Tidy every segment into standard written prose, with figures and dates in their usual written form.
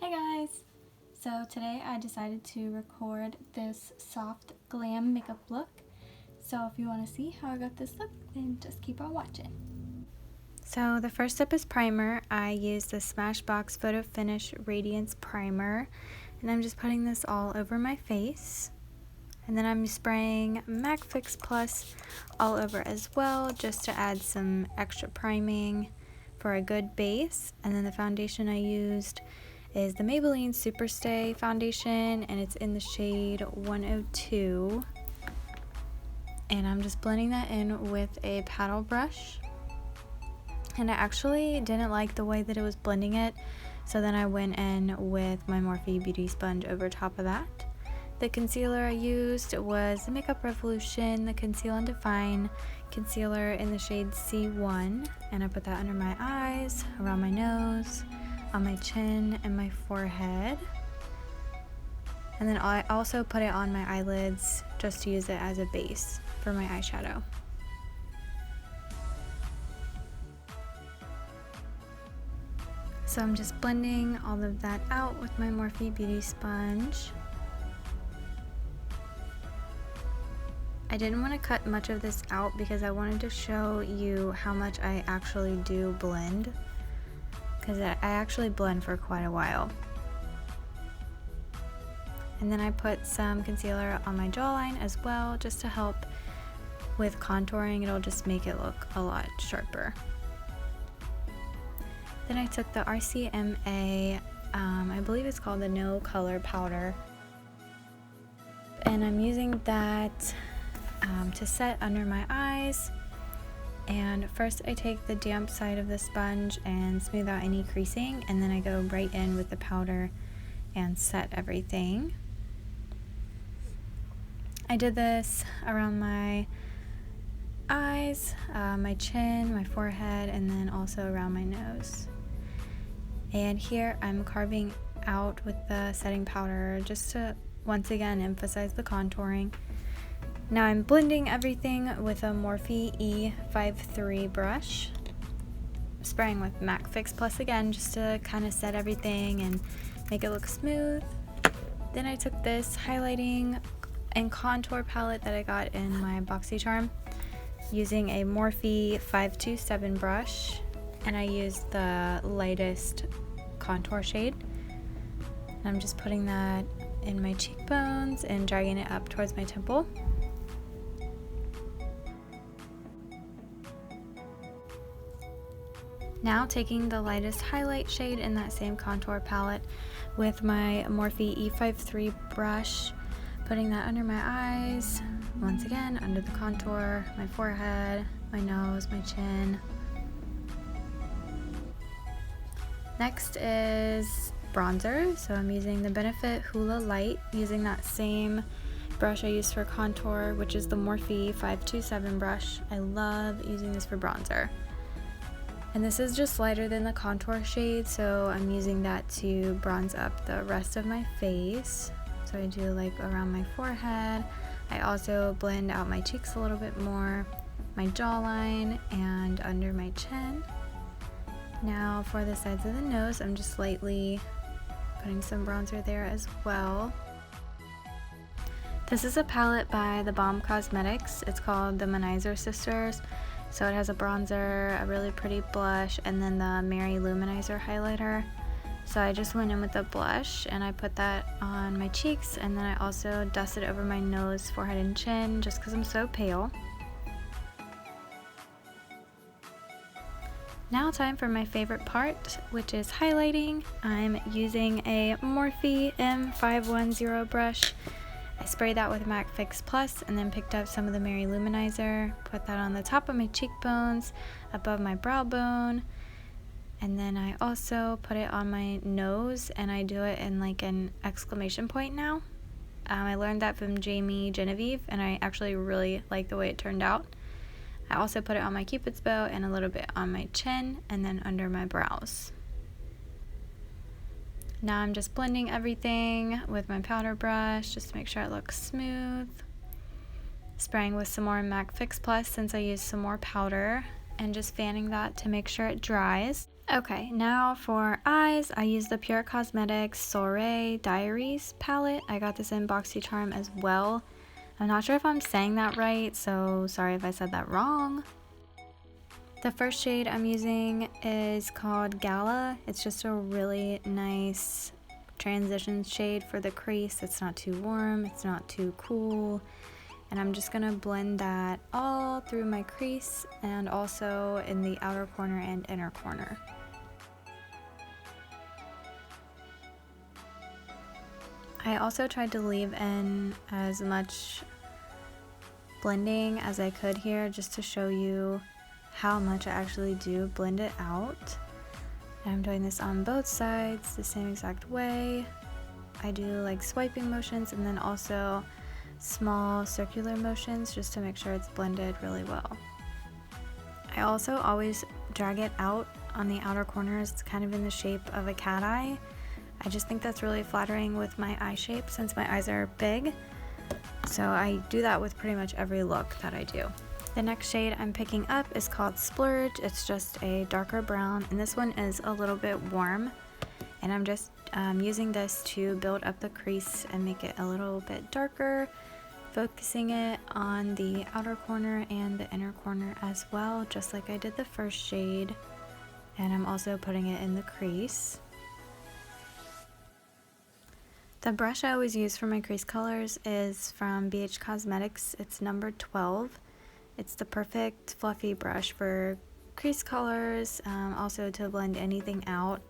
Hey guys! So today I decided to record this soft glam makeup look. So if you want to see how I got this look, then just keep on watching. So the first step is primer. I use the Smashbox Photo Finish Radiance Primer. And I'm just putting this all over my face. And then I'm spraying MAC Fix Plus all over as well, just to add some extra priming for a good base. And then the foundation I used is the Maybelline Superstay foundation, and it's in the shade 102. And I'm just blending that in with a paddle brush. And I actually didn't like the way that it was blending it, so then I went in with my Morphe Beauty Sponge over top of that. The concealer I used was the Makeup Revolution, the Conceal and Define concealer in the shade C1, and I put that under my eyes, around my nose, on my chin, and my forehead. And then I also put it on my eyelids just to use it as a base for my eyeshadow. So I'm just blending all of that out with my Morphe Beauty Sponge. I didn't want to cut much of this out because I wanted to show you how much I actually do blend, because I actually blend for quite a while. And then I put some concealer on my jawline as well, just to help with contouring. It'll just make it look a lot sharper. Then I took the RCMA, I believe it's called the No Color Powder, and I'm using that to set under my eyes. And first I take the damp side of the sponge and smooth out any creasing, and then I go right in with the powder and set everything. I did this around my eyes, my chin, my forehead, and then also around my nose. And here I'm carving out with the setting powder just to once again emphasize the contouring. Now I'm blending everything with a Morphe E53 brush, spraying with MAC Fix Plus again just to kind of set everything and make it look smooth. Then I took this highlighting and contour palette that I got in my BoxyCharm, using a Morphe 527 brush, and I used the lightest contour shade. And I'm just putting that in my cheekbones and dragging it up towards my temple. Now taking the lightest highlight shade in that same contour palette with my Morphe E53 brush, putting that under my eyes, once again under the contour, my forehead, my nose, my chin. Next is bronzer, so I'm using the Benefit Hoola Lite, using that same brush I used for contour, which is the Morphe 527 brush. I love using this for bronzer. And this is just lighter than the contour shade, so I'm using that to bronze up the rest of my face. So I do like around my forehead. I also blend out my cheeks a little bit more, my jawline, and under my chin. Now for the sides of the nose, I'm just lightly putting some bronzer there as well. This is a palette by the Balm Cosmetics. It's called the Manizer Sisters. So it has a bronzer, a really pretty blush, and then the Mary Luminizer highlighter. So I just went in with the blush and I put that on my cheeks, and then I also dusted over my nose, forehead, and chin just because I'm so pale. Now time for my favorite part, which is highlighting. I'm using a Morphe M510 brush. I sprayed that with MAC Fix Plus and then picked up some of the Mary Luminizer, put that on the top of my cheekbones, above my brow bone, and then I also put it on my nose, and I do it in like an exclamation point now. I learned that from Jamie Genevieve, and I actually really like the way it turned out. I also put it on my Cupid's bow and a little bit on my chin and then under my brows. Now I'm just blending everything with my powder brush just to make sure it looks smooth. Spraying with some more MAC Fix Plus since I used some more powder, and just fanning that to make sure it dries. Okay, now for eyes, I use the Pure Cosmetics Soiree Diaries palette. I got this in BoxyCharm as well. I'm not sure if I'm saying that right, so sorry if I said that wrong. The first shade I'm using is called Gala. It's just a really nice transition shade for the crease. It's not too warm, it's not too cool. And I'm just gonna blend that all through my crease and also in the outer corner and inner corner. I also tried to leave in as much blending as I could here just to show you how much I actually do blend it out. And I'm doing this on both sides the same exact way. I do like swiping motions and then also small circular motions just to make sure it's blended really well. I also always drag it out on the outer corners. It's kind of in the shape of a cat eye. I just think that's really flattering with my eye shape since my eyes are big. So I do that with pretty much every look that I do. The next shade I'm picking up is called Splurge. It's just a darker brown, and this one is a little bit warm. And I'm just using this to build up the crease and make it a little bit darker, focusing it on the outer corner and the inner corner as well, just like I did the first shade. And I'm also putting it in the crease. The brush I always use for my crease colors is from BH Cosmetics. It's number 12. It's the perfect fluffy brush for crease colors, also to blend anything out.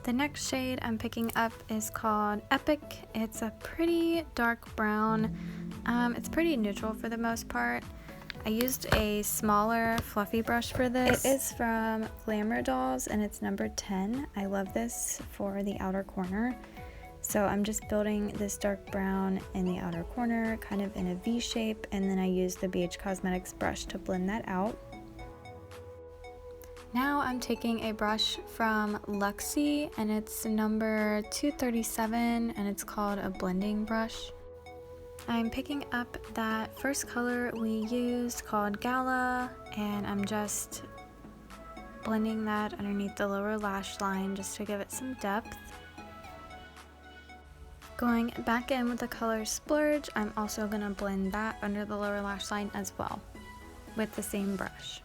The next shade I'm picking up is called Epic. It's a pretty dark brown. It's pretty neutral for the most part. I used a smaller fluffy brush for this. It is from Glamour Dolls and it's number 10. I love this for the outer corner. So I'm just building this dark brown in the outer corner, kind of in a V shape, and then I use the BH Cosmetics brush to blend that out. Now I'm taking a brush from Luxie and it's number 237 and it's called a blending brush. I'm picking up that first color we used called Gala, and I'm just blending that underneath the lower lash line just to give it some depth. Going back in with the color Splurge, I'm also going to blend that under the lower lash line as well with the same brush.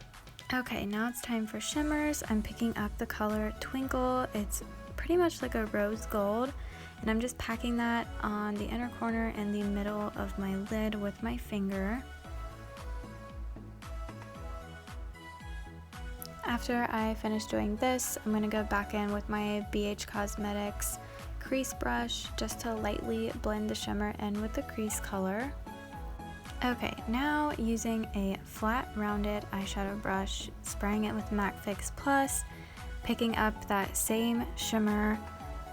Okay, now it's time for shimmers. I'm picking up the color Twinkle. It's pretty much like a rose gold. And I'm just packing that on the inner corner and the middle of my lid with my finger. After I finish doing this, I'm going to go back in with my BH Cosmetics crease brush just to lightly blend the shimmer in with the crease color. Okay, now using a flat rounded eyeshadow brush, spraying it with MAC Fix Plus, picking up that same shimmer,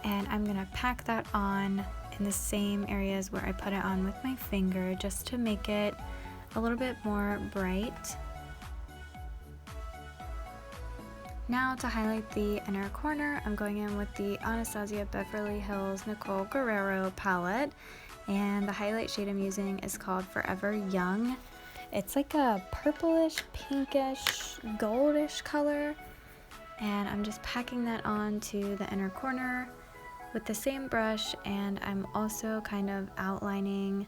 and I'm gonna pack that on in the same areas where I put it on with my finger just to make it a little bit more bright. Now to highlight the inner corner, I'm going in with the Anastasia Beverly Hills Nicole Guerrero palette, and the highlight shade I'm using is called Forever Young. It's like a purplish, pinkish, goldish color, and I'm just packing that on to the inner corner with the same brush, and I'm also kind of outlining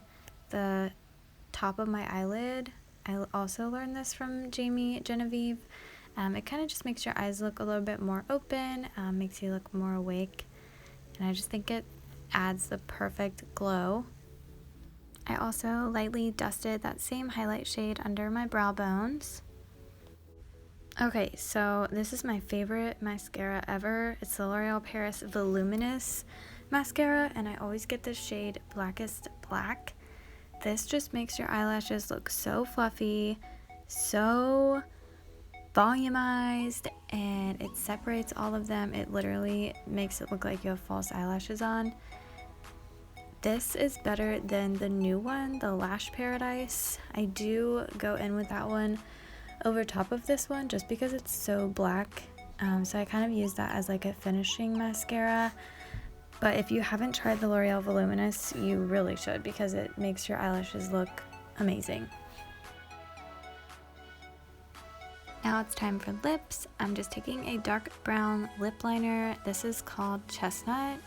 the top of my eyelid. I also learned this from Jamie Genevieve. It kind of just makes your eyes look a little bit more open, makes you look more awake, and I just think it adds the perfect glow. I also lightly dusted that same highlight shade under my brow bones. Okay, so this is my favorite mascara ever. It's the L'Oreal Paris Voluminous mascara, and I always get this shade Blackest Black. This just makes your eyelashes look so fluffy, so volumized, and it separates all of them. It literally makes it look like you have false eyelashes on. This is better than the new one, the Lash Paradise. I do go in with that one over top of this one just because it's so black, so I kind of use that as like a finishing mascara. But if you haven't tried the L'Oreal Voluminous, you really should, because it makes your eyelashes look amazing. Now it's time for lips. I'm just taking a dark brown lip liner. This is called Chestnut.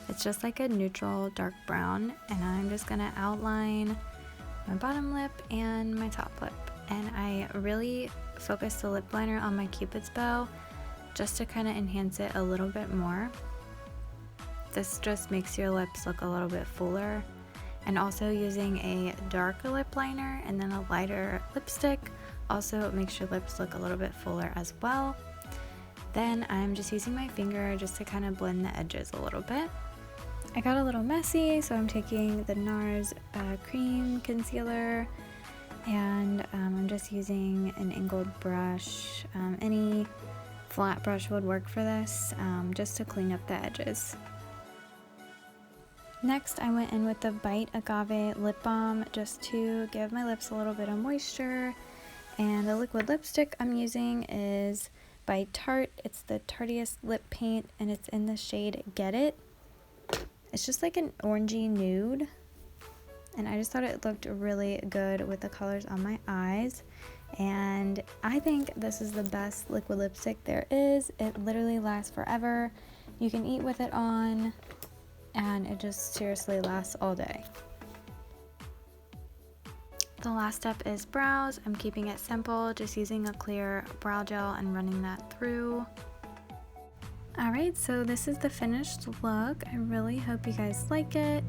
It's just like a neutral dark brown, and I'm just gonna outline my bottom lip and my top lip. And I really focus the lip liner on my Cupid's bow just to kind of enhance it a little bit more. This just makes your lips look a little bit fuller. And also using a darker lip liner and then a lighter lipstick also makes your lips look a little bit fuller as well. Then I'm just using my finger just to kind of blend the edges a little bit. I got a little messy, so I'm taking the NARS cream concealer, and I'm just using an angled brush. Any flat brush would work for this, just to clean up the edges. Next, I went in with the Bite Agave Lip Balm just to give my lips a little bit of moisture. And the liquid lipstick I'm using is by Tarte. It's the Tarteist lip paint, and it's in the shade Get It. It's just like an orangey nude, and I just thought it looked really good with the colors on my eyes. And I think this is the best liquid lipstick there is. It literally lasts forever. You can eat with it on, and it just seriously lasts all day. The last step is brows. I'm keeping it simple, just using a clear brow gel and running that through. Alright, so this is the finished look. I really hope you guys like it.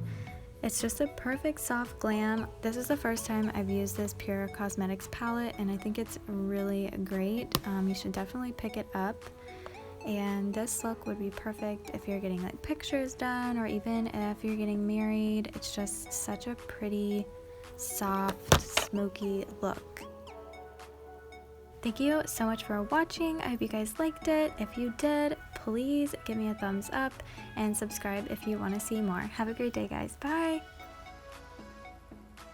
It's just a perfect soft glam. This is the first time I've used this Pure Cosmetics palette, and I think it's really great. You should definitely pick it up. And this look would be perfect if you're getting like pictures done, or even if you're getting married. It's just such a pretty, soft, smoky look. Thank you so much for watching. I hope you guys liked it. If you did, please give me a thumbs up and subscribe if you want to see more. Have a great day, guys. Bye!